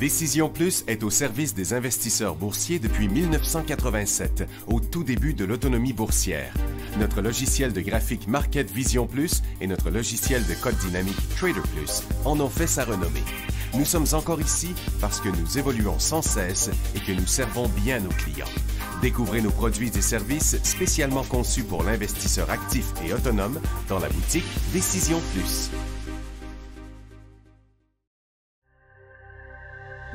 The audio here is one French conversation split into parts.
Décision Plus est au service des investisseurs boursiers depuis 1987, au tout début de l'autonomie boursière. Notre logiciel de graphique Market Vision Plus et notre logiciel de code dynamique Trader Plus en ont fait sa renommée. Nous sommes encore ici parce que nous évoluons sans cesse et que nous servons bien nos clients. Découvrez nos produits et services spécialement conçus pour l'investisseur actif et autonome dans la boutique Décision Plus.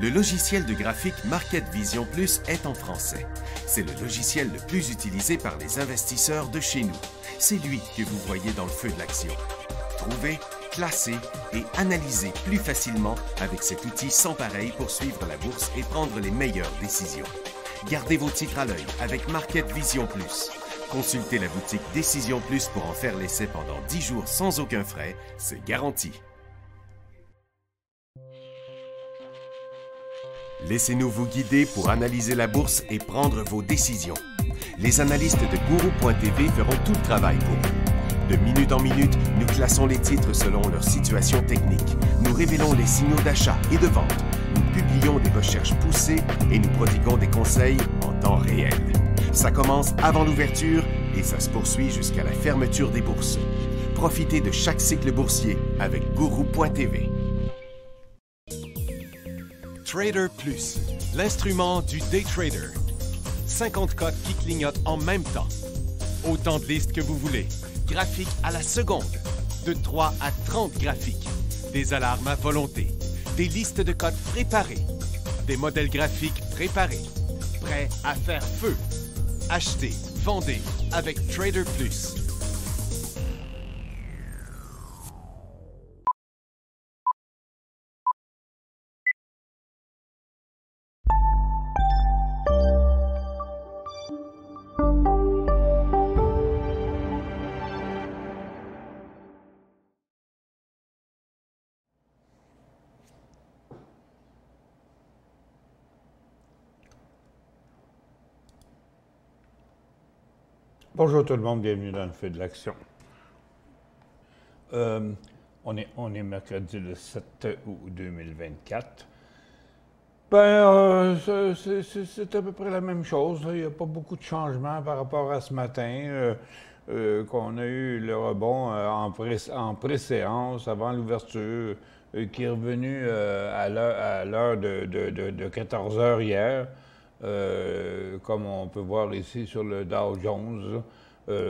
Le logiciel de graphique Market Vision Plus est en français. C'est le logiciel le plus utilisé par les investisseurs de chez nous. C'est lui que vous voyez dans le feu de l'action. Trouvez, classez et analysez plus facilement avec cet outil sans pareil pour suivre la bourse et prendre les meilleures décisions. Gardez vos titres à l'œil avec Market Vision Plus. Consultez la boutique Décision Plus pour en faire l'essai pendant 10 jours sans aucun frais, c'est garanti. Laissez-nous vous guider pour analyser la bourse et prendre vos décisions. Les analystes de Guru.tv feront tout le travail pour vous. De minute en minute, nous classons les titres selon leur situation technique. Nous révélons les signaux d'achat et de vente. Nous publions des recherches poussées et nous prodiguons des conseils en temps réel. Ça commence avant l'ouverture et ça se poursuit jusqu'à la fermeture des bourses. Profitez de chaque cycle boursier avec Guru.tv. Trader Plus, l'instrument du day trader. 50 cotes qui clignotent en même temps. Autant de listes que vous voulez. Graphiques à la seconde. De 3 à 30 graphiques. Des alarmes à volonté. Des listes de cotes préparées. Des modèles graphiques préparés. Prêts à faire feu. Achetez, vendez avec Trader Plus. Bonjour tout le monde, bienvenue dans le feu de l'action. On est mercredi le 7 août 2024. C'est à peu près la même chose. Il n'y a pas beaucoup de changements par rapport à ce matin, qu'on a eu le rebond en pré-séance avant l'ouverture, qui est revenu à l'heure de 14 heures hier. Comme on peut voir ici sur le Dow Jones.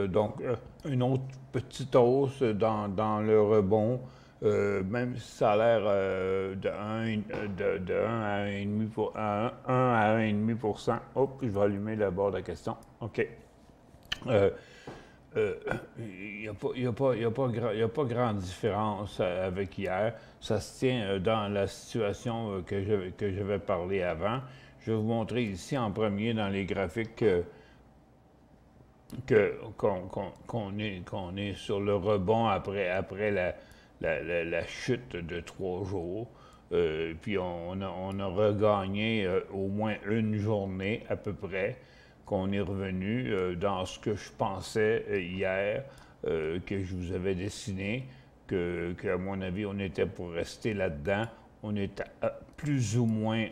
Donc, une autre petite hausse dans le rebond, même si ça a l'air de 1 à 1,5%. Hop, je vais allumer le bord de la question. OK. Il n'y a pas grande différence avec hier. Ça se tient dans la situation que j'avais parlé avant. Je vais vous montrer ici en premier dans les graphiques qu'on est sur le rebond après la chute de 3 jours. Puis on a regagné au moins une journée à peu près, qu'on est revenu dans ce que je pensais hier, que je vous avais dessiné, qu'à mon avis, on était pour rester là-dedans. On est plus ou moins,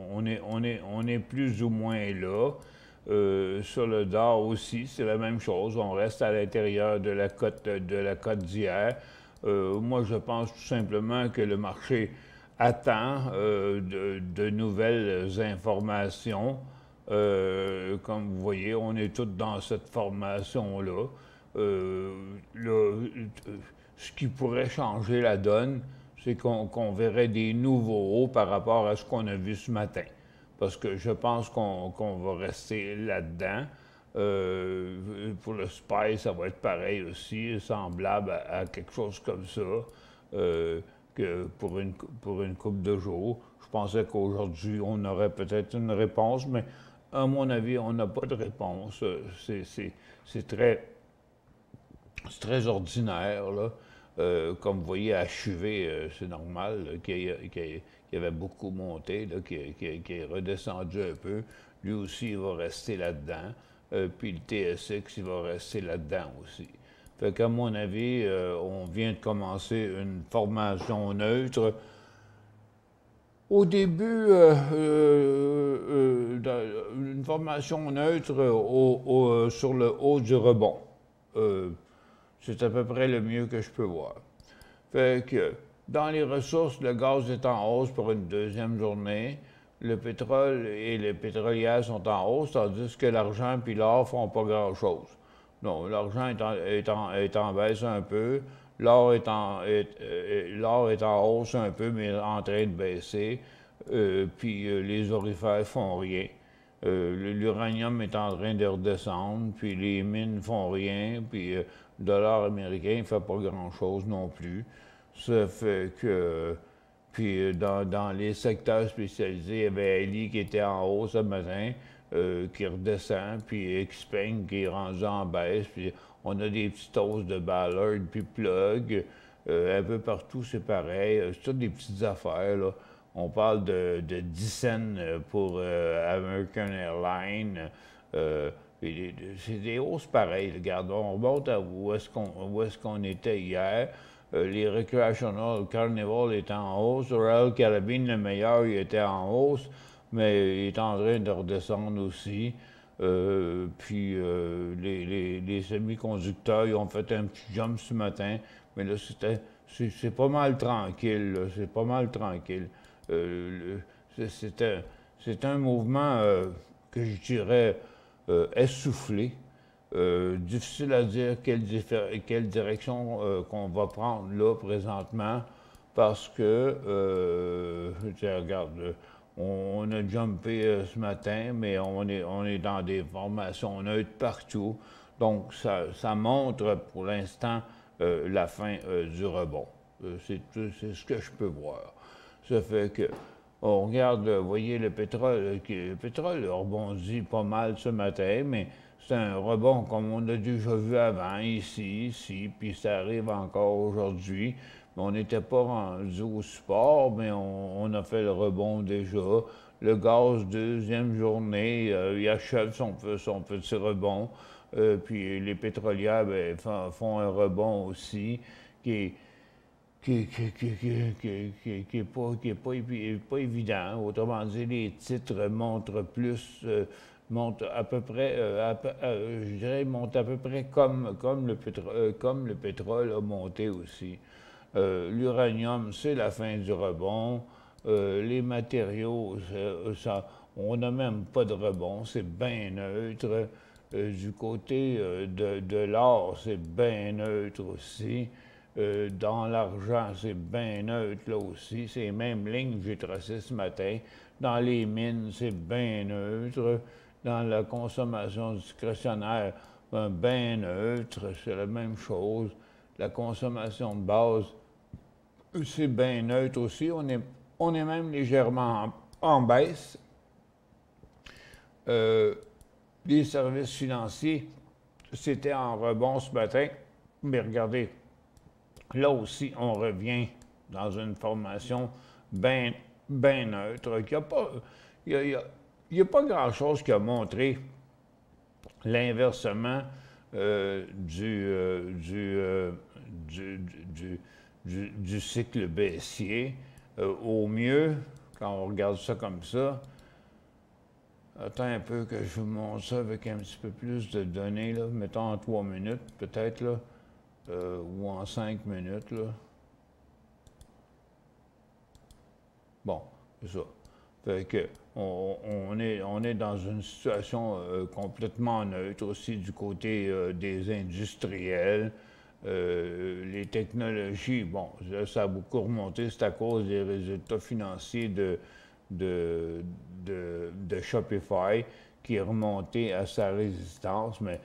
on est plus ou moins là. Sur le Dow aussi, c'est la même chose. On reste à l'intérieur de la cote d'hier. Moi, je pense tout simplement que le marché attend de nouvelles informations. Comme vous voyez, on est tous dans cette formation-là. Ce qui pourrait changer la donne, c'est qu'on verrait des nouveaux hauts par rapport à ce qu'on a vu ce matin. Parce que je pense qu'on va rester là-dedans. Pour le SPY, ça va être pareil aussi, semblable à quelque chose comme ça, que pour une couple de jours. Je pensais qu'aujourd'hui, on aurait peut-être une réponse, mais à mon avis, on n'a pas de réponse. C'est très ordinaire, là. Comme vous voyez, à Chuvé, c'est normal qu'il avait beaucoup monté, qu'il est redescendu un peu. Lui aussi, il va rester là-dedans. Puis le TSX, il va rester là-dedans aussi. Fait qu'à mon avis, on vient de commencer une formation neutre. Au début, une formation neutre sur le haut du rebond. C'est à peu près le mieux que je peux voir. Fait que dans les ressources, le gaz est en hausse pour une deuxième journée. Le pétrole et les pétrolières sont en hausse, tandis que l'argent et l'or font pas grand-chose. Non, l'argent est en baisse un peu. L'or l'or est en hausse un peu, mais en train de baisser. Puis les orifères font rien. L'uranium est en train de redescendre, puis les mines font rien, puis le dollar américain ne fait pas grand-chose non plus. Ça fait que, puis dans les secteurs spécialisés, il y avait Ali qui était en haut ce matin, qui redescend, puis Xpeng qui est rendu en baisse, puis on a des petites hausses de Ballard, puis Plug, un peu partout c'est pareil, c'est toutes des petites affaires, là. On parle de 10 cents pour American Airlines. C'est des hausses pareilles. Regarde, on remonte à où est-ce qu'on était hier. Les Recreational Carnival étaient en hausse. Royal Caribbean, le meilleur, il était en hausse, mais il est en train de redescendre aussi. Puis les semi-conducteurs, ils ont fait un petit jump ce matin, mais là, c'est pas mal tranquille. C'est pas mal tranquille. C'est un mouvement que je dirais essoufflé. Difficile à dire quelle direction qu'on va prendre là présentement parce que, regarde, on a jumpé ce matin, mais on est dans des formations neutres partout. Donc, ça montre pour l'instant la fin du rebond. C'est ce que je peux voir. Ça fait que, on regarde, vous voyez, le pétrole rebondit pas mal ce matin, mais c'est un rebond comme on a déjà vu avant, ici, puis ça arrive encore aujourd'hui. On n'était pas rendu au support, mais on a fait le rebond déjà. Le gaz, deuxième journée, il achève son petit rebond. Puis les pétrolières font un rebond aussi, qui est pas évident. Autrement dit, les titres montrent plus, montent à peu près, je dirais, montent à peu près comme le pétrole a monté aussi. L'uranium, c'est la fin du rebond. Les matériaux, on n'a même pas de rebond, c'est bien neutre. Du côté de l'or, c'est bien neutre aussi. Dans l'argent, c'est bien neutre là aussi. C'est les mêmes lignes que j'ai tracées ce matin. Dans les mines, c'est bien neutre. Dans la consommation discrétionnaire, bien neutre, c'est la même chose. La consommation de base, c'est bien neutre aussi. On est même légèrement en baisse. Les services financiers, c'était en rebond ce matin. Mais regardez, là aussi, on revient dans une formation bien neutre. Il n'y a pas grand-chose qui a montré l'inversement du cycle baissier. Au mieux, quand on regarde ça comme ça, attends un peu que je vous montre ça avec un petit peu plus de données, là. Mettons en 3 minutes, peut-être, là, ou en 5 minutes, là. Bon, c'est ça. Fait que on est dans une situation complètement neutre aussi du côté des industriels. Les technologies, bon, là, ça a beaucoup remonté, c'est à cause des résultats financiers de Shopify qui est remonté à sa résistance, mais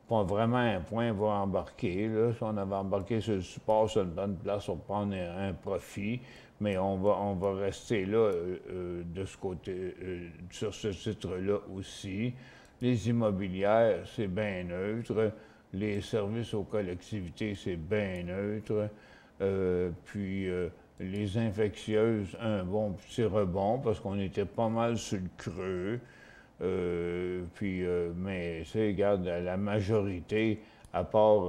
pas vraiment un point va embarquer. Là. Si on avait embarqué sur le support, ça nous donne place pour prendre un profit, mais on va rester là de ce côté, sur ce titre-là aussi. Les immobilières, c'est bien neutre. Les services aux collectivités, c'est bien neutre. Puis les infectieuses, un bon petit rebond parce qu'on était pas mal sur le creux. Mais tu sais, regarde, la majorité à part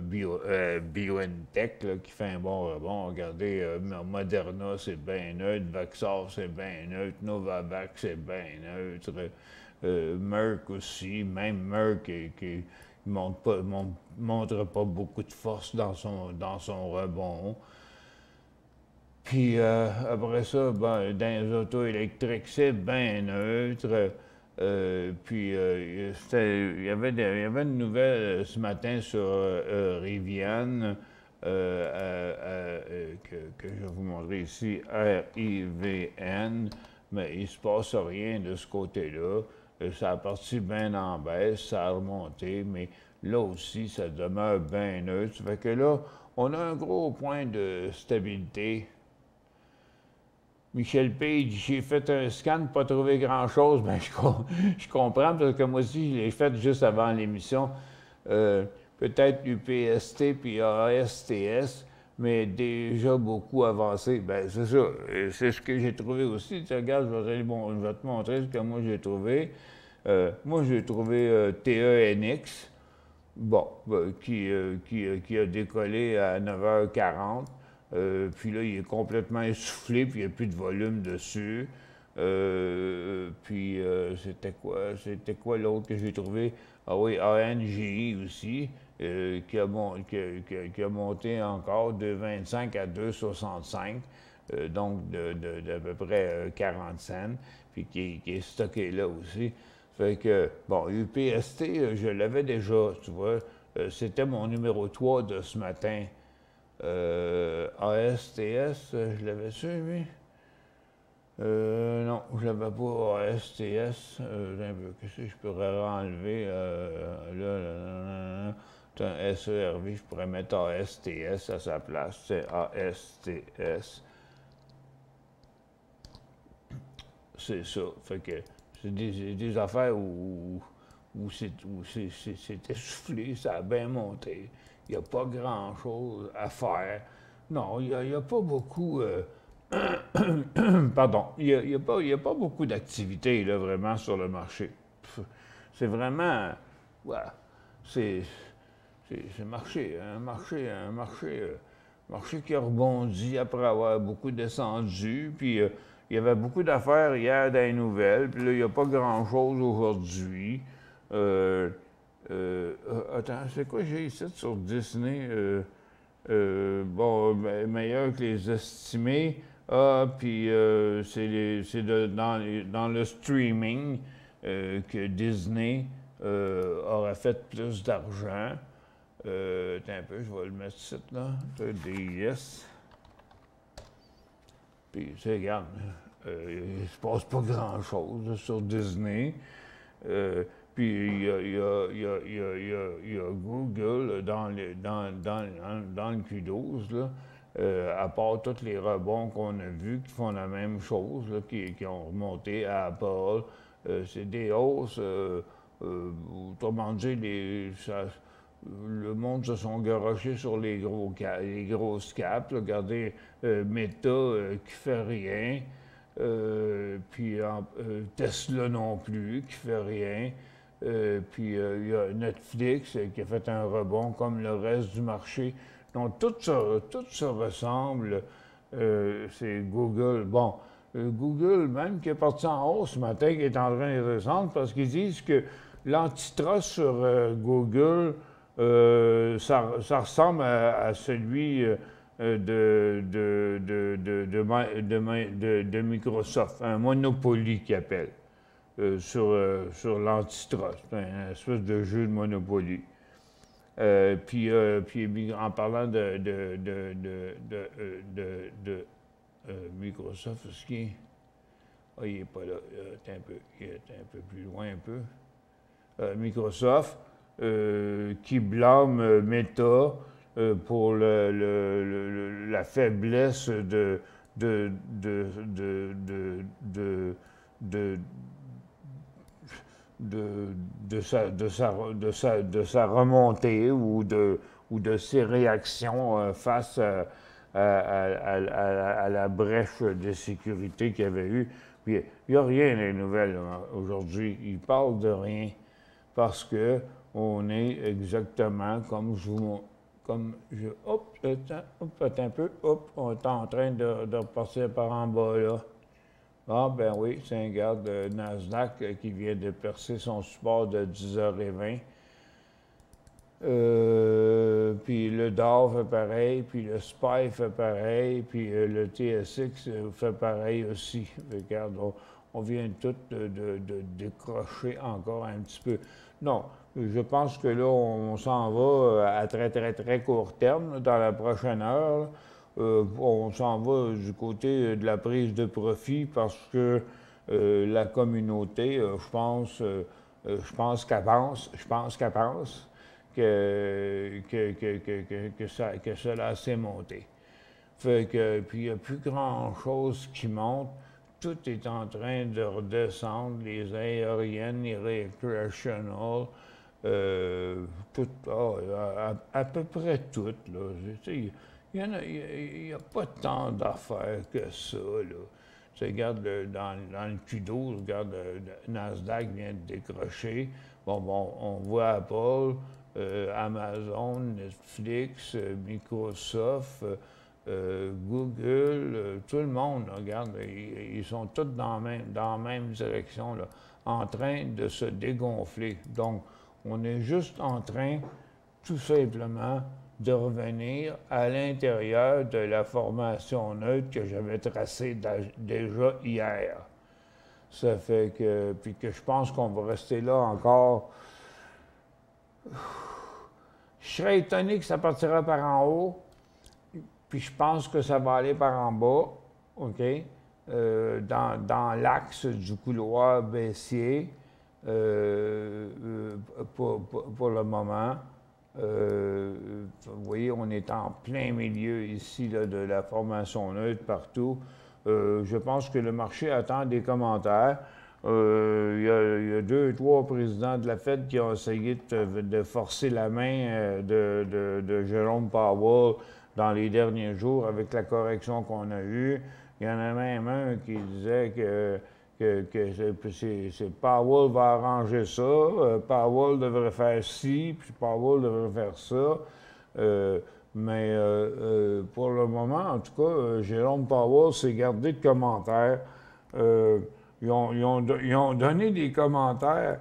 BioNTech, là, qui fait un bon rebond. Regardez, Moderna, c'est bien neutre. Vaxar, c'est bien neutre. Novavax, c'est bien neutre. Merck aussi. Même Merck qui montre pas beaucoup de force dans son rebond. Puis après ça, ben, dans les autos électriques, c'est bien neutre. Puis il y avait une nouvelle ce matin sur Rivian que je vais vous montrer ici, RIVN, mais il ne se passe rien de ce côté-là. Ça a parti bien en baisse, ça a remonté, mais là aussi, ça demeure bien neutre. Ça fait que là, on a un gros point de stabilité. Michel Page, j'ai fait un scan, pas trouvé grand-chose. Ben, je comprends, parce que moi aussi, je l'ai fait juste avant l'émission. Peut-être UPST puis ASTS, mais déjà beaucoup avancé. Ben, c'est ça. C'est ce que j'ai trouvé aussi. Tu regardes, je vais te montrer ce que moi j'ai trouvé. Moi, j'ai trouvé TENX, bon, qui a décollé à 9h40. Puis là, il est complètement essoufflé, puis il n'y a plus de volume dessus. Puis c'était quoi? C'était quoi l'autre que j'ai trouvé? Ah oui, ANGI aussi, qui a monté encore de 25 à 2,65, donc d'à peu près 40 cents, puis qui est stocké là aussi. Fait que, bon, UPST, je l'avais déjà, tu vois. C'était mon numéro 3 de ce matin. ASTS, je l'avais su, lui? Non, je l'avais pas ASTS. Qu'est-ce que je pourrais enlever? C'est un SERV, je pourrais mettre ASTS à sa place. C'est ASTS. C'est ça. Fait que c'est des affaires où c'est essoufflé, ça a bien monté. Il n'y a pas grand-chose à faire. Non, il n'y a pas beaucoup... pardon, il n'y a pas beaucoup d'activité, là, vraiment, sur le marché. C'est vraiment... Ouais, c'est marché qui a rebondi après avoir beaucoup descendu. Puis il y avait beaucoup d'affaires hier dans les nouvelles. Puis là, il n'y a pas grand-chose aujourd'hui. Attends, c'est quoi j'ai ici sur Disney? Bon, meilleur que les estimés. Ah, puis dans le streaming que Disney aurait fait plus d'argent. Attends un peu, je vais le mettre ici, là. DIS. Puis, tu sais, regarde, il ne se passe pas grand-chose sur Disney. Puis il y a Google dans le Q12, là, à part tous les rebonds qu'on a vus qui font la même chose, là, qui ont remonté à Apple. C'est des hausses, autrement dit, le monde se sont garochés sur les grosses caps. Là. Regardez Meta qui fait rien. Puis Tesla non plus, qui fait rien. Puis il y a Netflix qui a fait un rebond comme le reste du marché. Donc tout ça ressemble. C'est Google. Bon, Google, même qui est parti en hausse ce matin, qui est en train de descendre, parce qu'ils disent que l'antitrust sur Google, ça ressemble à celui de Microsoft, un Monopoly qu'ils appellent, sur l'antitrust, un espèce de jeu de Monopoly. Puis en parlant de Microsoft, est-ce qu'il est... Ah, il n'est pas là, il est un peu plus loin un peu. Microsoft, qui blâme Meta pour la faiblesse de sa remontée ou de ses réactions face à la brèche de sécurité qu'il y avait eu. Puis il n'y a rien dans les nouvelles aujourd'hui. Il parle de rien parce que on est exactement comme je vous hop, attends un peu, hop, on est en train de repartir par en bas là. Ah ben oui, c'est un gars de Nasdaq qui vient de percer son support de 10h20. Puis le Dow fait pareil, puis le SPY fait pareil, puis le TSX fait pareil aussi. Regarde, on vient tout de décrocher encore un petit peu. Non, je pense que là, on s'en va à très, très, très court terme, dans la prochaine heure. On s'en va du côté de la prise de profit parce que la communauté, je pense qu'elle pense que cela s'est monté. Fait que, puis il n'y a plus grand-chose qui monte. Tout est en train de redescendre, les aériennes, les recreational, tout, à peu près toutes, là. Il n'y a pas tant d'affaires que ça, là. Tu regardes dans le Q12, regarde, le Nasdaq vient de décrocher. Bon, on voit Apple, Amazon, Netflix, Microsoft, Google, tout le monde, là, regarde, ils sont tous dans la même direction, là, en train de se dégonfler. Donc, on est juste en train, tout simplement, de revenir à l'intérieur de la formation neutre que j'avais tracée déjà hier. Ça fait que, puis que je pense qu'on va rester là encore. Je serais étonné que ça partira par en haut, puis je pense que ça va aller par en bas, OK? Dans l'axe du couloir baissier pour le moment. Vous voyez, on est en plein milieu ici là, de la formation neutre partout. Je pense que le marché attend des commentaires. Il y a 2 ou 3 présidents de la Fed qui ont essayé de forcer la main de Jérôme Powell dans les derniers jours avec la correction qu'on a eue. Il y en a même un qui disait que Powell va arranger ça, Powell devrait faire ci, puis Powell devrait faire ça. Mais pour le moment, en tout cas, Jérôme Powell s'est gardé de commentaires. Ils ont donné des commentaires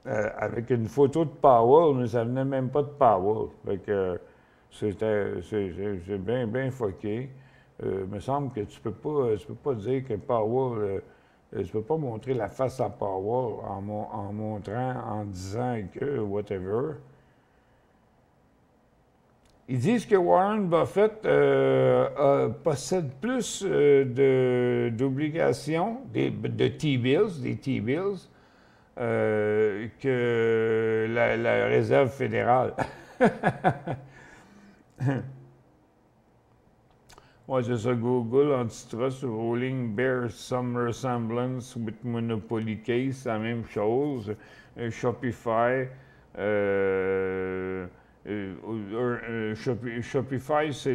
avec une photo de Powell, mais ça venait même pas de Powell. Fait que c'est bien foqué. Il me semble que tu peux pas dire que Powell, tu peux pas montrer la face à Powell en montrant, en disant que whatever. Ils disent que Warren Buffett possède plus d'obligations, de T-bills, des T-bills, que la Réserve fédérale. Oui, c'est ça, Google, antitrust, Rolling bears some resemblance with Monopoly Case, c'est la même chose. Shopify, Shopify, c'est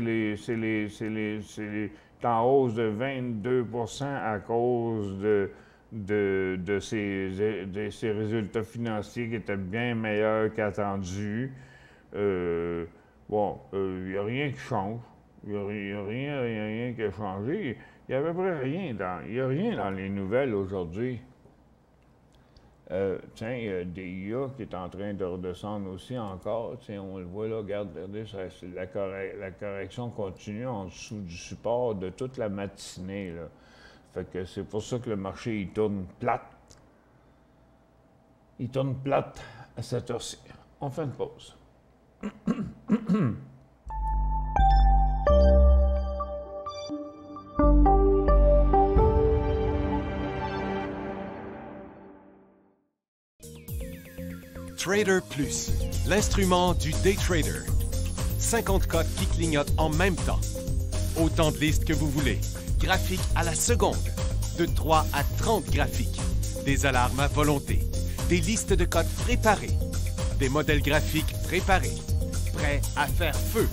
en hausse de 22% à cause de ses résultats financiers qui étaient bien meilleurs qu'attendus. Bon, il n'y a rien qui change. Il n'y a rien qui a changé. Il n'y a à peu près rien il y a rien dans les nouvelles aujourd'hui. Tiens, il y a DIA qui est en train de redescendre aussi encore. Tiens, on le voit là, regardez, la correction continue en dessous du support de toute la matinée, là. Fait que c'est pour ça que le marché, il tourne plate. Il tourne plate à cette heure-ci. On fait une pause. Trader Plus, l'instrument du day trader. 50 codes qui clignotent en même temps. Autant de listes que vous voulez. Graphiques à la seconde. De 3 à 30 graphiques. Des alarmes à volonté. Des listes de codes préparées. Des modèles graphiques préparés. Prêts à faire feu.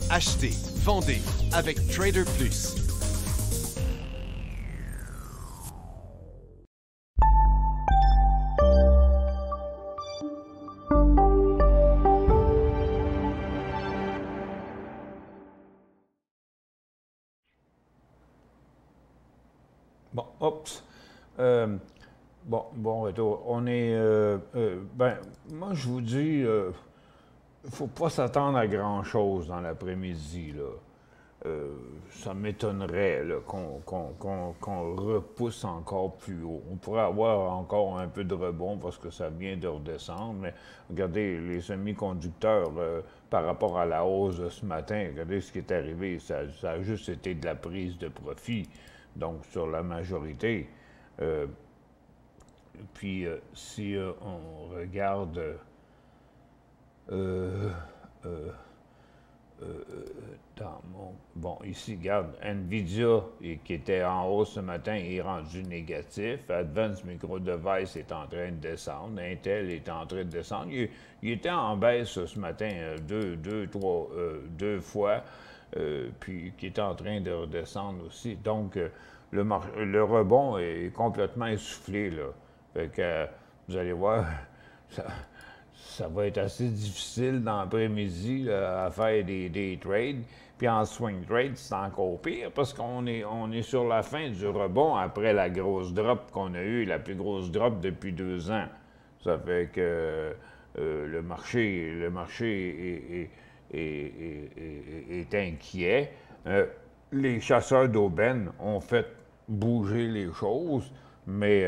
Achetez, vendez avec Trader Plus. Bon, oups. Bon retour. On est... moi, je vous dis, il faut pas s'attendre à grand-chose dans l'après-midi, là. Ça m'étonnerait là, qu'on repousse encore plus haut. On pourrait avoir encore un peu de rebond parce que ça vient de redescendre, mais regardez, les semi-conducteurs, par rapport à la hausse de ce matin, regardez ce qui est arrivé. Ça a juste été de la prise de profit, donc sur la majorité. Puis, si on regarde... Bon, ici, regarde, NVIDIA, qui était en hausse ce matin, est rendu négatif. Advanced Micro Device est en train de descendre. Intel est en train de descendre. Il était en baisse ce matin deux fois, puis qui est en train de redescendre aussi. Donc, le rebond est complètement essoufflé, là. Fait que, vous allez voir, ça va être assez difficile dans l'après-midi à faire des trades. Puis en swing trade, c'est encore pire parce qu'on est sur la fin du rebond après la grosse drop qu'on a eue, la plus grosse drop depuis 2 ans. Ça fait que le marché est inquiet. Les chasseurs d'aubaine ont fait bouger les choses, mais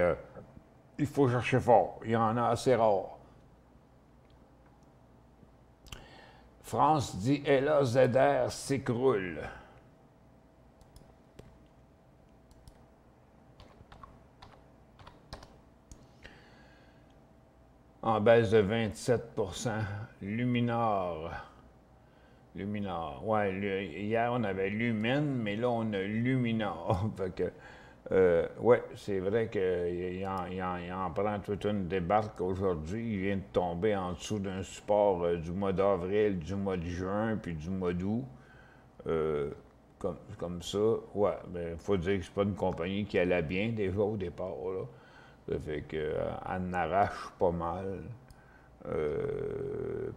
il faut chercher fort. Il y en a assez rare. France dit Ella ZR s'écroule. En baisse de 27 Luminar. Ouais, hier on avait Lumine, mais là on a Luminar. Fait que, ouais, c'est vrai qu'il en prend toute une débarque aujourd'hui. Il vient de tomber en dessous d'un support du mois d'avril, du mois de juin, puis du mois d'août. Comme ça. Ouais, il faut dire que c'est pas une compagnie qui allait bien déjà au départ, là. Ça fait qu'elle en arrache pas mal.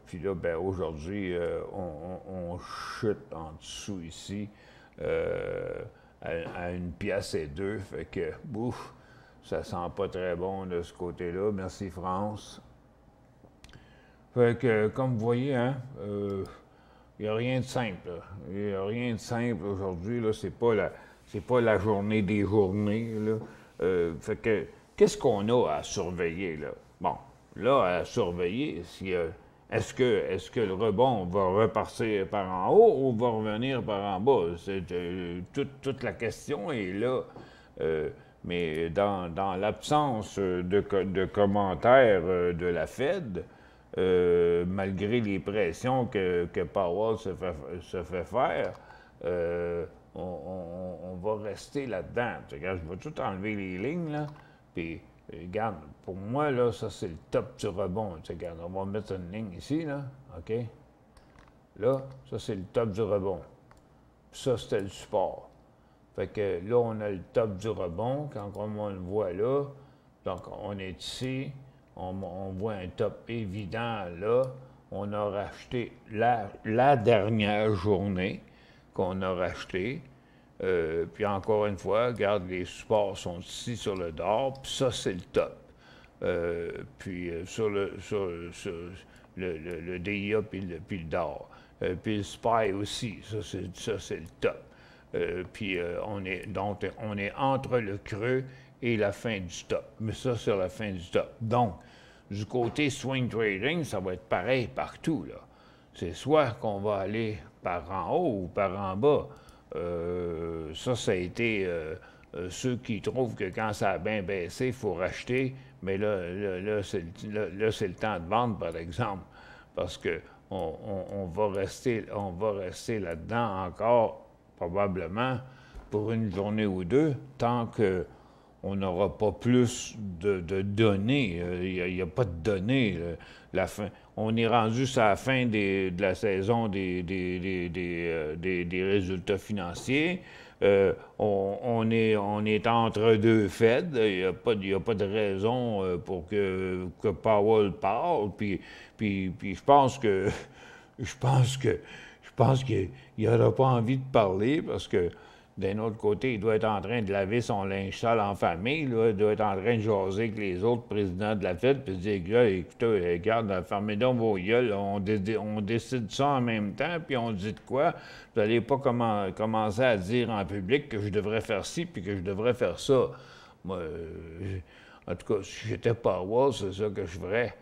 Puis là, aujourd'hui, on chute en dessous ici. À 1,02 $. Fait que, bouf, ça sent pas très bon de ce côté-là. Merci, France. Fait que, comme vous voyez, hein, il n'y a rien de simple. Il n'y a rien de simple aujourd'hui. Là, c'est pas la journée des journées. Là. Fait que, qu'est-ce qu'on a à surveiller, là? Bon, là, à surveiller, est-ce que le rebond va repartir par en haut ou va revenir par en bas? Toute la question est là. Mais dans l'absence de commentaires de la Fed, malgré les pressions que Powell se fait faire, on va rester là-dedans. Regarde, je vais tout enlever les lignes, là, puis regarde, pour moi, là, ça, c'est le top du rebond. Regarde, on va mettre une ligne ici, là, OK? Là, ça, c'est le top du rebond. Puis ça, c'était le support. Fait que là, on a le top du rebond, quand on le voit là. Donc, on est ici, on voit un top évident là. On a racheté la dernière journée qu'on a racheté. Puis encore une fois, regarde, les supports sont ici sur le DOR, puis ça, c'est le top. Puis sur le DIA, puis le DOR. Puis le SPY aussi, ça, c'est le top. Puis on est entre le creux et la fin du top. Mais ça, c'est la fin du top. Donc, du côté swing trading, ça va être pareil partout, là. C'est soit qu'on va aller par en haut ou par en bas. Ça a été ceux qui trouvent que quand ça a bien baissé, il faut racheter. Mais là c'est le temps de vendre, par exemple, parce que on va rester là-dedans encore, probablement, pour une journée ou deux, tant qu'on n'aura pas plus de données. Il n'y a pas de données. On est rendu à la fin de la saison des résultats financiers. On est entre deux Fed. Il n'y a pas de raison pour que Powell parle. Puis je pense qu'il n'aura pas envie de parler parce que d'un autre côté, il doit être en train de laver son linge sale en famille, là. Il doit être en train de jaser avec les autres présidents de la Fed, puis se dire, gars, écoutez, regarde, fermez donc vos gueules, on décide ça en même temps, puis on dit de quoi. Vous n'allez pas commencer à dire en public que je devrais faire ci, puis que je devrais faire ça. Moi, en tout cas, si j'étais Powell, c'est ça que je ferais.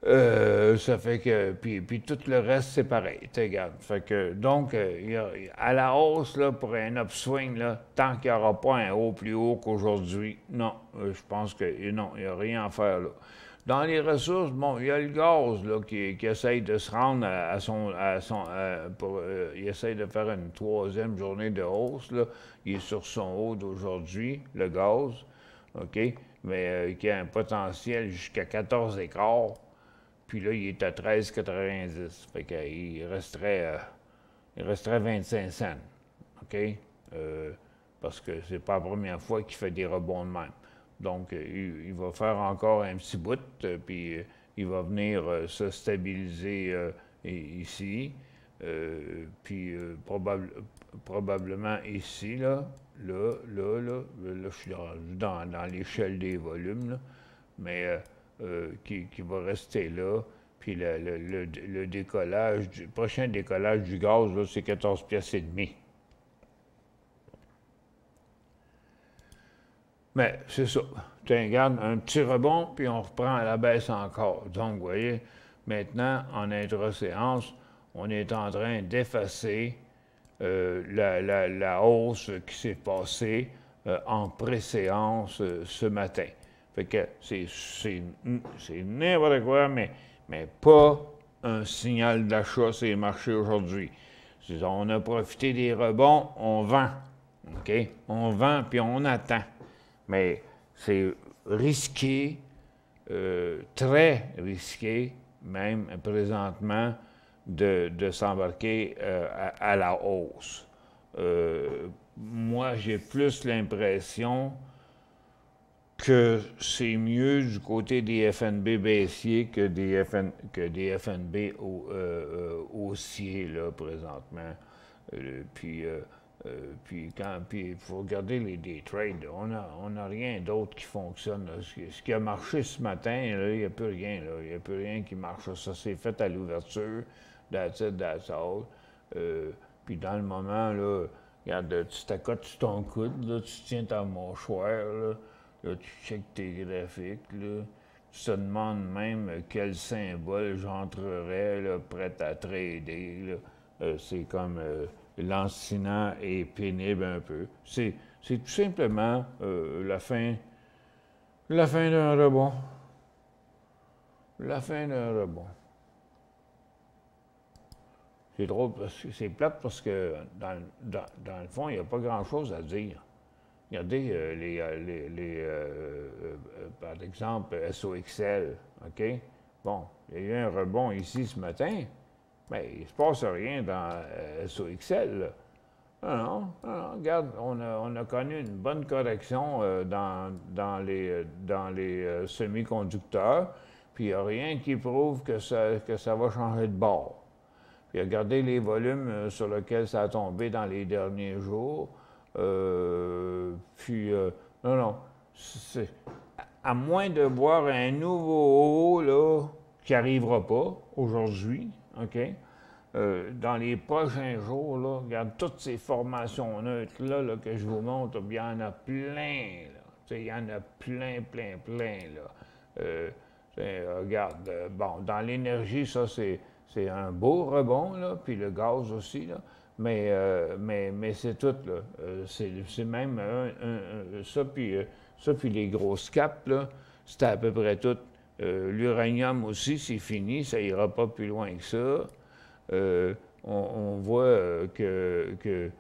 Ça fait que, puis tout le reste, c'est pareil, tu regardes. Fait que, donc, à la hausse, là, pour un upswing, là, tant qu'il n'y aura pas un haut plus haut qu'aujourd'hui, non, je pense que, non, il n'y a rien à faire, là. Dans les ressources, bon, il y a le gaz, là, qui essaye de se rendre il essaye de faire une 3e journée de hausse, là. Il est sur son haut d'aujourd'hui, le gaz, OK, mais qui a un potentiel jusqu'à 14 écarts. Puis là, il est à 13,90. Fait qu'il resterait 25 cents. OK? Parce que c'est pas la première fois qu'il fait des rebonds de même. Donc, il va faire encore un petit bout, puis il va venir se stabiliser ici. Puis probablement ici, là, je suis dans l'échelle des volumes, là, mais qui va rester là. Puis le décollage, le prochain décollage du gaz, là, c'est 14 piastres et demi. Mais c'est ça. Tu regardes un petit rebond, puis on reprend à la baisse encore. Donc, vous voyez, maintenant, en intra-séance, on est en train d'effacer la hausse qui s'est passée en pré-séance ce matin. Fait que c'est n'importe quoi, mais pas un signal d'achat sur les marchés aujourd'hui. On a profité des rebonds, on vend. OK? On vend, puis on attend. Mais c'est risqué, très risqué, même présentement, de s'embarquer à la hausse. Moi, j'ai plus l'impression que c'est mieux du côté des FNB baissiers que des FNB haussiers, là, présentement. Puis il faut regarder les day trades. On n'a rien d'autre qui fonctionne. Ce qui a marché ce matin, il n'y a plus rien. Il n'y a plus rien qui marche. Ça s'est fait à l'ouverture. That's it, that's all. Puis dans le moment, là, regarde, tu t'accotes sur ton coude, là, tu tiens ta mâchoire, là, tu checkes tes graphiques, là, tu te demandes même quel symbole j'entrerais là, prêt à trader. C'est comme lancinant et pénible un peu. C'est tout simplement la fin d'un rebond. La fin d'un rebond. C'est drôle, c'est plate parce que dans le fond, il n'y a pas grand-chose à dire. Regardez par exemple, SOXL, OK? Bon, il y a eu un rebond ici ce matin, mais il ne se passe rien dans SOXL. Non, regarde, on a connu une bonne correction dans les semi-conducteurs, puis il n'y a rien qui prouve que ça va changer de bord. Puis regardez les volumes sur lesquels ça a tombé dans les derniers jours. Non, c'est à moins de voir un nouveau haut là, qui n'arrivera pas aujourd'hui, OK? Dans les prochains jours, là, regarde toutes ces formations neutres-là là, que je vous montre, il y en a plein, là. Il y en a plein, là. Regarde, bon, dans l'énergie, ça, c'est un beau rebond, là, puis le gaz aussi, là. Mais c'est tout, là. C'est même ça, puis les grosses capes, là, c'était à peu près tout. L'uranium aussi, c'est fini, ça ira pas plus loin que ça. On voit que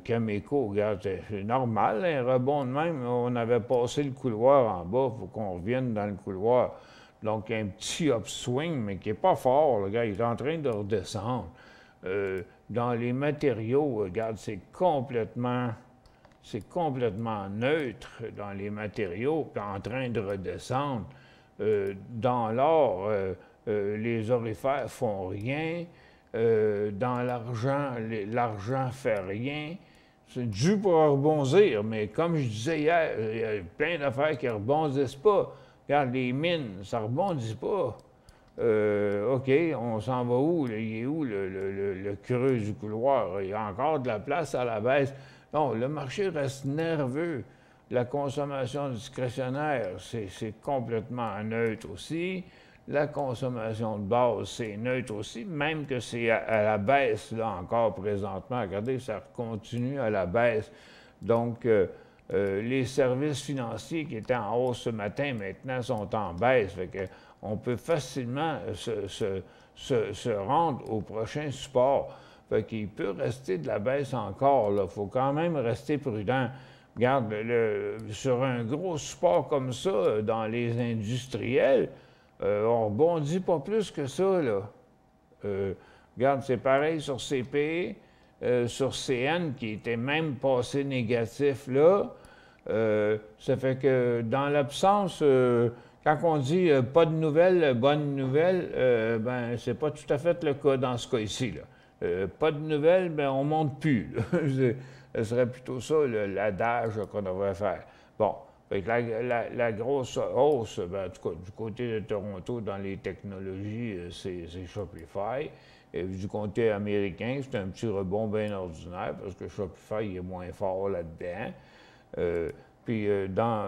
Cameco, regarde, c'est normal, un rebond de même. On avait passé le couloir en bas, il faut qu'on revienne dans le couloir. Donc, un petit upswing, mais qui n'est pas fort, le gars, il est en train de redescendre. Dans les matériaux, regarde, c'est complètement neutre dans les matériaux, puis en train de redescendre. Dans l'or, les orifères font rien. Dans l'argent, l'argent fait rien. c'est dû pour rebondir, mais comme je disais hier, il y a plein d'affaires qui ne rebondissent pas. Regarde, les mines, ça ne rebondit pas. OK, on s'en va où? Là? Il est où le creux du couloir? Il y a encore de la place à la baisse. Non, le marché reste nerveux. La consommation discrétionnaire, c'est complètement neutre aussi. La consommation de base, c'est neutre aussi, même que c'est à la baisse, là, encore présentement. Regardez, ça continue à la baisse. Donc, les services financiers qui étaient en hausse ce matin, maintenant, sont en baisse. Fait que on peut facilement se rendre au prochain support. Fait qu'il peut rester de la baisse encore. Il faut quand même rester prudent. Regarde, sur un gros support comme ça, dans les industriels, on rebondit pas plus que ça, là. Regarde, c'est pareil sur CP, sur CN, qui était même passé négatif, là. Ça fait que dans l'absence, quand on dit pas de nouvelles, bonnes nouvelles, ben c'est pas tout à fait le cas dans ce cas-ci, là. Pas de nouvelles, ben on monte plus, là. Ce serait plutôt ça, l'adage qu'on devrait faire. Bon, fait que la grosse hausse, ben, en tout cas, du côté de Toronto, dans les technologies, c'est Shopify. Et du côté américain, c'est un petit rebond bien ordinaire parce que Shopify est moins fort là-dedans. Puis dans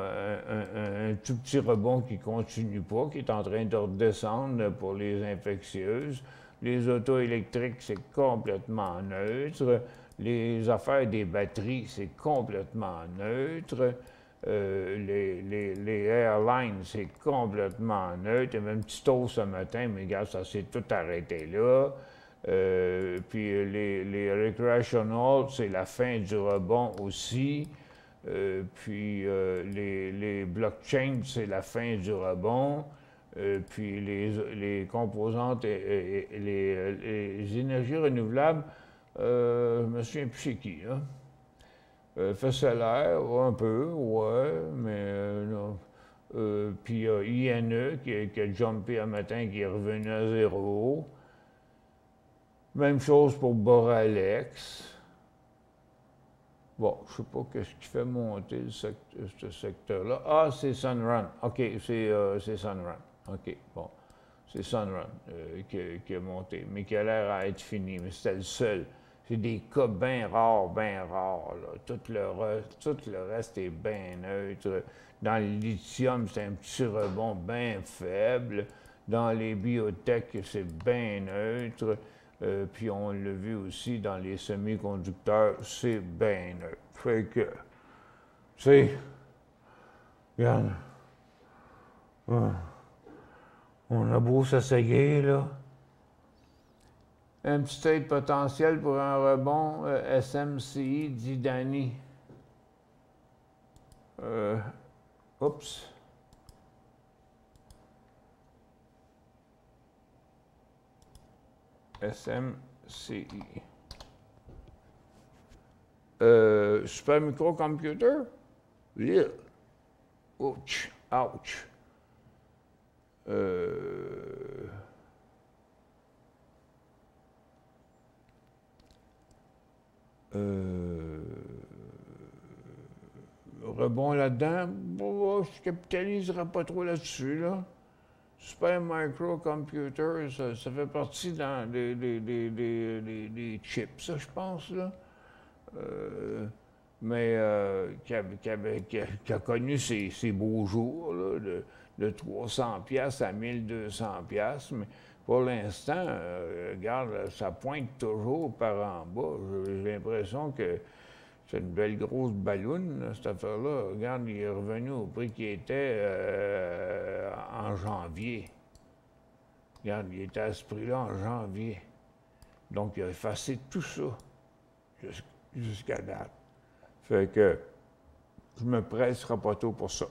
un tout petit rebond qui ne continue pas, qui est en train de redescendre pour les infectieuses. Les autos électriques, c'est complètement neutre. Les affaires des batteries, c'est complètement neutre. Les airlines, c'est complètement neutre. Il y avait un petit taux ce matin, mais regarde, ça s'est tout arrêté là. Puis les recreational, c'est la fin du rebond aussi. Puis les blockchains, c'est la fin du rebond. Puis les composantes et les énergies renouvelables, je me souviens plus c'est qui, là. FSLR, un peu, ouais, mais non. Puis INE qui a jumpé un matin, qui est revenu à zéro. Même chose pour Boralex. Bon, je ne sais pas qu'est-ce qui fait monter ce secteur-là. Ah, c'est Sunrun. OK, c'est Sunrun. OK, bon. C'est Sunrun qui a monté, mais qui a l'air à être fini. Mais c'était le seul. C'est des cas bien rares, là. Tout le reste est bien neutre. Dans le lithium, c'est un petit rebond bien faible. Dans les biotech, c'est bien neutre. Puis on l'a vu aussi dans les semi-conducteurs, c'est bien neutre. Fait que, tu sais, regarde, on a beau s'essayer, là. Un petit trade potentiel pour un rebond SMCI, dit Danny. Oups. SMCI. Super Microcomputer? Yeah. Ouch. Ouch. Rebond là-dedans, bon, je ne capitaliserai pas trop là-dessus, là. Super Microcomputer, ça fait partie dans des chips, ça, je pense, là. Mais qui a connu ses beaux jours, là, de 300$ à 1200$. Mais pour l'instant, regarde, ça pointe toujours par en bas. J'ai l'impression que c'est une belle grosse balloune, là, cette affaire-là. Regarde, il est revenu au prix qu'il était en janvier. Regarde, il était à ce prix-là en janvier. Donc, il a effacé tout ça jusqu'à date. Fait que je me presserai pas tôt pour ça.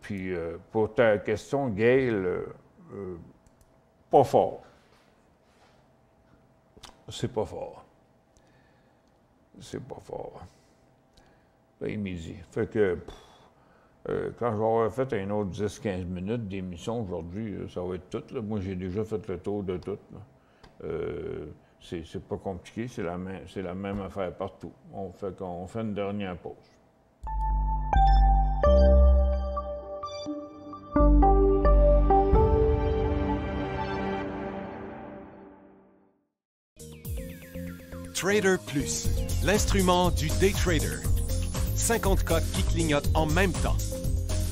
Puis, pour ta question, Gail, pas fort. C'est pas fort. C'est pas fort. C'est midi. Fait que quand je vais avoir fait un autre 10-15 minutes d'émission aujourd'hui, ça va être tout, là. Moi, j'ai déjà fait le tour de tout, là. c'est pas compliqué, c'est la même affaire partout. On fait une dernière pause. Trader Plus, l'instrument du day trader. 50 cotes qui clignotent en même temps.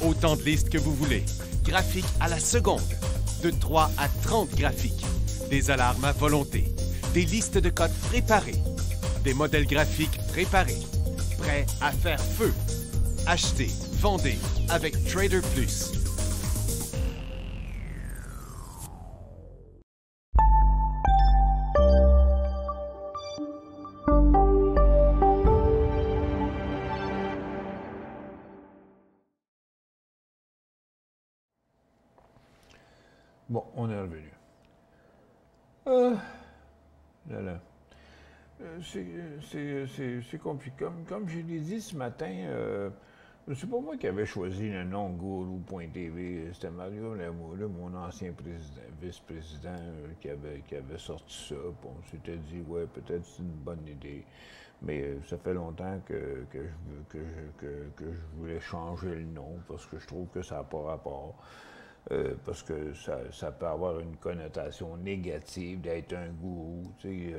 Autant de listes que vous voulez. Graphiques à la seconde. De 3 à 30 graphiques. Des alarmes à volonté. Des listes de cotes préparées. Des modèles graphiques préparés. Prêts à faire feu. Achetez, vendez avec Trader Plus. Bon, on est revenu. C'est compliqué. Comme je l'ai dit ce matin, c'est pas moi qui avais choisi le nom Guru.tv. C'était Mario Lamoureux, mon ancien vice-président, qui avait sorti ça. Bon, on s'était dit, ouais, peut-être c'est une bonne idée. Mais ça fait longtemps que je voulais changer le nom parce que je trouve que ça n'a pas rapport. Parce que ça peut avoir une connotation négative d'être un gourou, tu sais,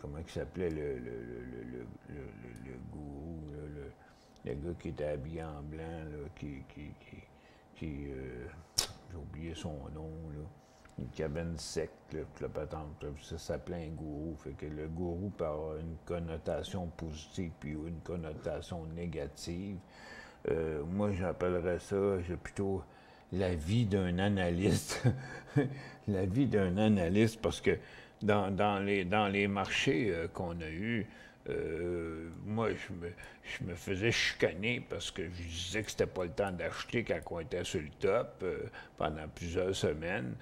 comment il s'appelait le gourou, le gars qui était habillé en blanc, là, j'ai oublié son nom, là, qui avait une secte, là, la patente, ça s'appelait un gourou, fait que le gourou peut avoir une connotation positive puis une connotation négative. Moi, j'appellerais ça, j'ai plutôt la vie d'un analyste. La vie d'un analyste, parce que dans les marchés qu'on a eus, moi, je me faisais chicaner parce que je disais que c'était pas le temps d'acheter quand on était sur le top pendant plusieurs semaines.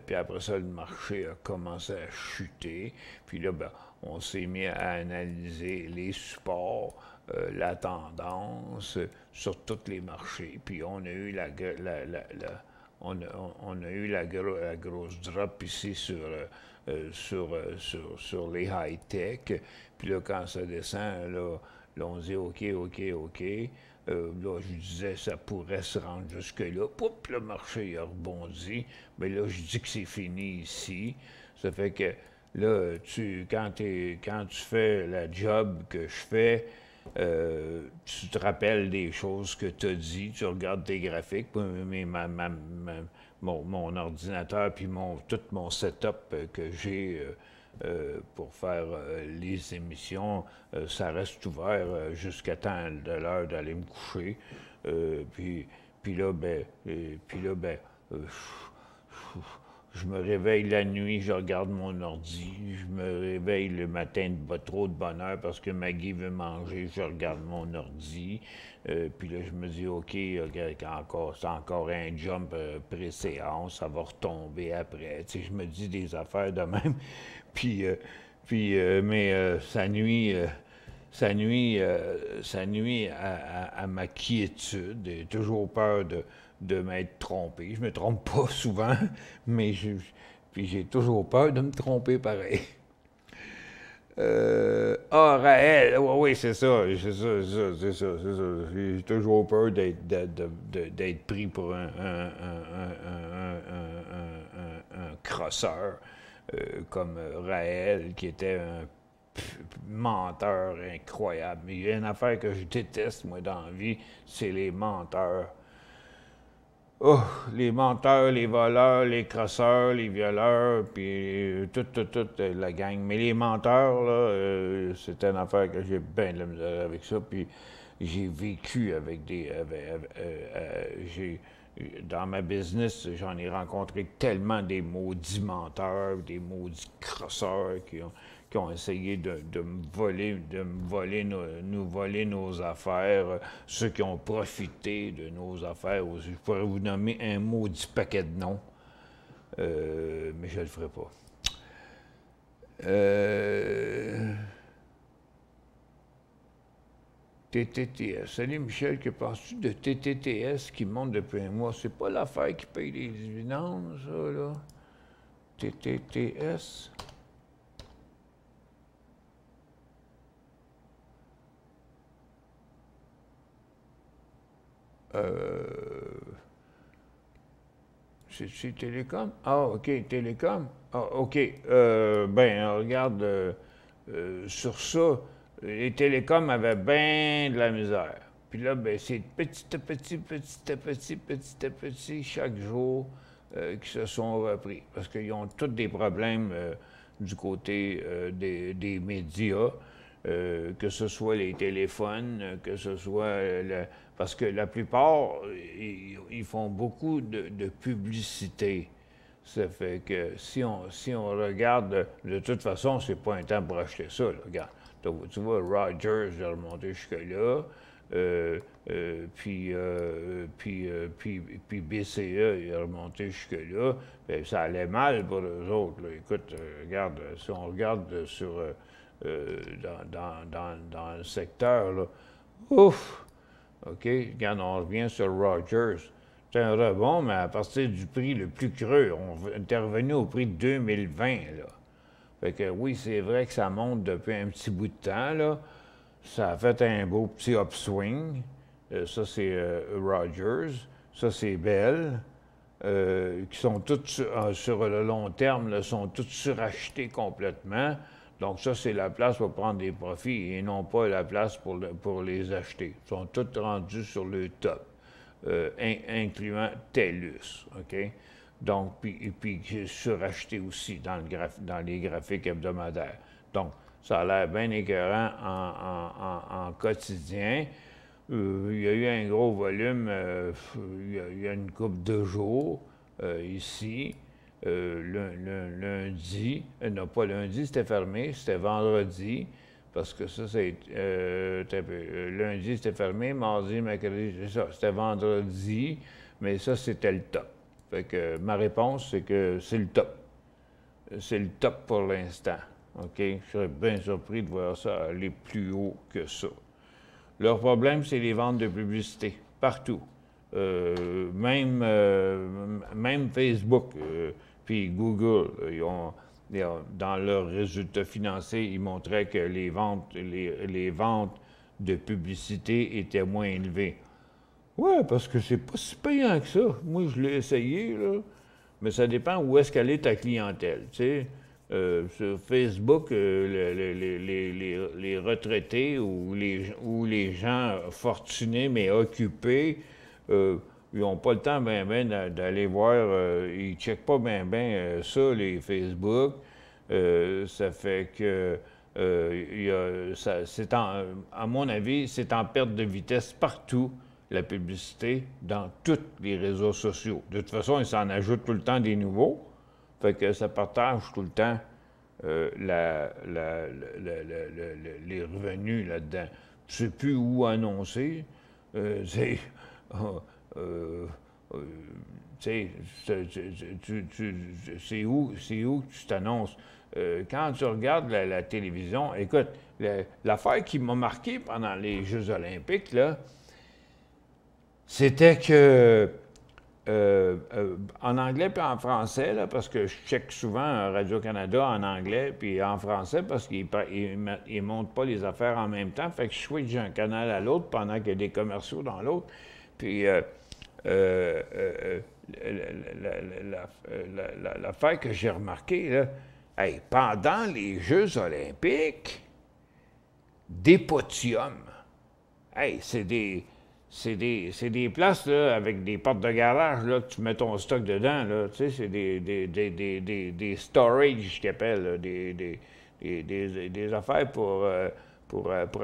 Puis après ça, le marché a commencé à chuter. Puis là, ben, on s'est mis à analyser les supports, la tendance sur tous les marchés. Puis on a eu on a eu la grosse drop ici sur les high-tech. Puis là, quand ça descend, là on dit OK. Là, je disais, ça pourrait se rendre jusque-là. Poup, le marché a rebondi. Mais là, je dis que c'est fini ici. Ça fait que là, quand tu fais la job que je fais, tu te rappelles des choses que tu as dit, tu regardes tes graphiques, mais mon ordinateur puis tout mon setup que j'ai pour faire les émissions, ça reste ouvert jusqu'à temps de l'heure d'aller me coucher. Puis là, je me réveille la nuit, je regarde mon ordi. Je me réveille le matin trop de bonne heure parce que Maggie veut manger, je regarde mon ordi. Puis là, je me dis, OK, c'est encore un jump pré-séance, ça va retomber après. Tu sais, je me dis des affaires de même. Mais ça nuit à ma quiétude. J'ai toujours peur de m'être trompé. Je me trompe pas souvent, mais j'ai toujours peur de me tromper pareil. Raël, oui, c'est ça. J'ai toujours peur d'être pris pour un crosseur, comme Raël, qui était un menteur incroyable. Mais il y a une affaire que je déteste, moi, dans la vie, c'est les menteurs. Oh, les menteurs, les voleurs, les crosseurs, les violeurs, puis toute la gang. Mais les menteurs, là, c'est une affaire que j'ai bien de la misère avec ça. Puis j'ai vécu avec dans ma business, j'en ai rencontré tellement des maudits menteurs, des maudits crosseurs qui ont essayé de nous voler nos affaires, ceux qui ont profité de nos affaires. Je pourrais vous nommer un maudit paquet de noms, mais je ne le ferai pas. TTTS. Salut Michel, que penses-tu de TTTS qui monte depuis un mois? C'est pas l'affaire qui paye les dividendes, ça, là? TTTS? C'est Télécom? Ah, OK, Télécom. Ah, OK. Regarde, sur ça, les télécoms avaient bien de la misère. Puis là, ben, c'est petit à petit, chaque jour, qui se sont repris. Parce qu'ils ont tous des problèmes du côté des médias, que ce soit les téléphones, que ce soit... parce que la plupart, ils font beaucoup de publicité. Ça fait que si on regarde, de toute façon, c'est pas un temps pour acheter ça. Là. Regarde, tu vois, Rogers, j'ai remonté jusque-là. Puis BCE, il est remonté jusque-là. Bien, ça allait mal pour eux autres. Là. Écoute, regarde, si on regarde sur, dans le secteur, là, ouf! OK, regarde, on revient sur Rogers. C'est un rebond, mais à partir du prix le plus creux. On est revenu au prix de 2020, là. Fait que oui, c'est vrai que ça monte depuis un petit bout de temps, là. Ça a fait un beau petit upswing. Ça, c'est Rogers. Ça, c'est Bell. Qui sont toutes, sur le long terme, là, sont toutes surachetés complètement. Donc ça, c'est la place pour prendre des profits et non pas la place pour les acheter. Ils sont tous rendus sur le top, incluant TELUS, OK? Donc, puis suracheté aussi dans les graphiques hebdomadaires. Donc, ça a l'air bien écœurant en quotidien. Il y a eu un gros volume, il y a une couple de jours ici. Lundi, non pas lundi, c'était fermé, c'était vendredi, parce que ça, c'est... lundi, c'était fermé, mardi, mercredi, c'est ça, c'était vendredi, mais ça, c'était le top. Fait que ma réponse, c'est que c'est le top. C'est le top pour l'instant, OK? Je serais bien surpris de voir ça aller plus haut que ça. Leur problème, c'est les ventes de publicité, partout. Même Facebook, puis Google, dans leurs résultats financiers, ils montraient que les ventes de publicité étaient moins élevées. Oui, parce que c'est pas si payant que ça. Moi, je l'ai essayé, là. Mais ça dépend où est-ce qu'elle est ta clientèle, tu sais. Sur Facebook, les retraités ou les gens fortunés mais occupés, ils n'ont pas le temps d'aller voir, ils ne checkent pas ça, les Facebook. Ça fait que, à mon avis, c'est en perte de vitesse partout, la publicité, dans tous les réseaux sociaux. De toute façon, ils s'en ajoutent tout le temps des nouveaux. Fait que ça partage tout le temps les revenus là-dedans. Je ne sais plus où annoncer. C'est où que tu t'annonces. Quand tu regardes la télévision, écoute, l'affaire qui m'a marqué pendant les Jeux olympiques, là, c'était que en anglais puis en français, là, parce que je check souvent Radio-Canada en anglais puis en français parce qu'ils ne montent pas les affaires en même temps. Fait que je switch d'un canal à l'autre pendant qu'il y a des commerciaux dans l'autre. Puis l'affaire que j'ai remarquée, là, hey, pendant les Jeux olympiques, des podiums. Hey, c'est des places là, avec des portes de garage, là, que tu mets ton stock dedans. Là, tu sais, c'est des storage qu'ils appellent, là, des affaires pour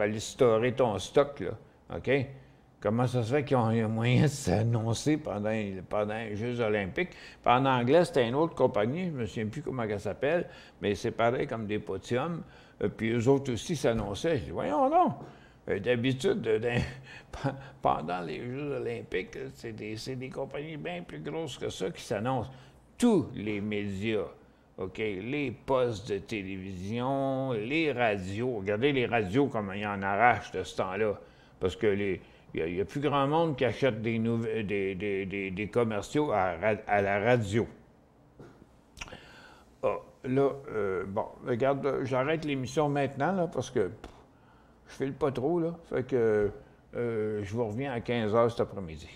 aller storer ton stock. Là, OK? Comment ça se fait qu'ils ont un moyen de s'annoncer pendant les Jeux olympiques? Puis en anglais, c'était une autre compagnie, je ne me souviens plus comment elle s'appelle, mais c'est pareil comme des podiums. Puis eux autres aussi s'annonçaient. Je dis, voyons donc! D'habitude, pendant les Jeux olympiques, c'est des compagnies bien plus grosses que ça qui s'annoncent. Tous les médias, OK, les postes de télévision, les radios. Regardez les radios, comment ils en arrachent de ce temps-là. Parce que il n'y a plus grand monde qui achète des commerciaux à la radio. Ah, là, bon, regarde, j'arrête l'émission maintenant, là, parce que je file pas trop, là. Fait que je vous reviens à 15h cet après-midi.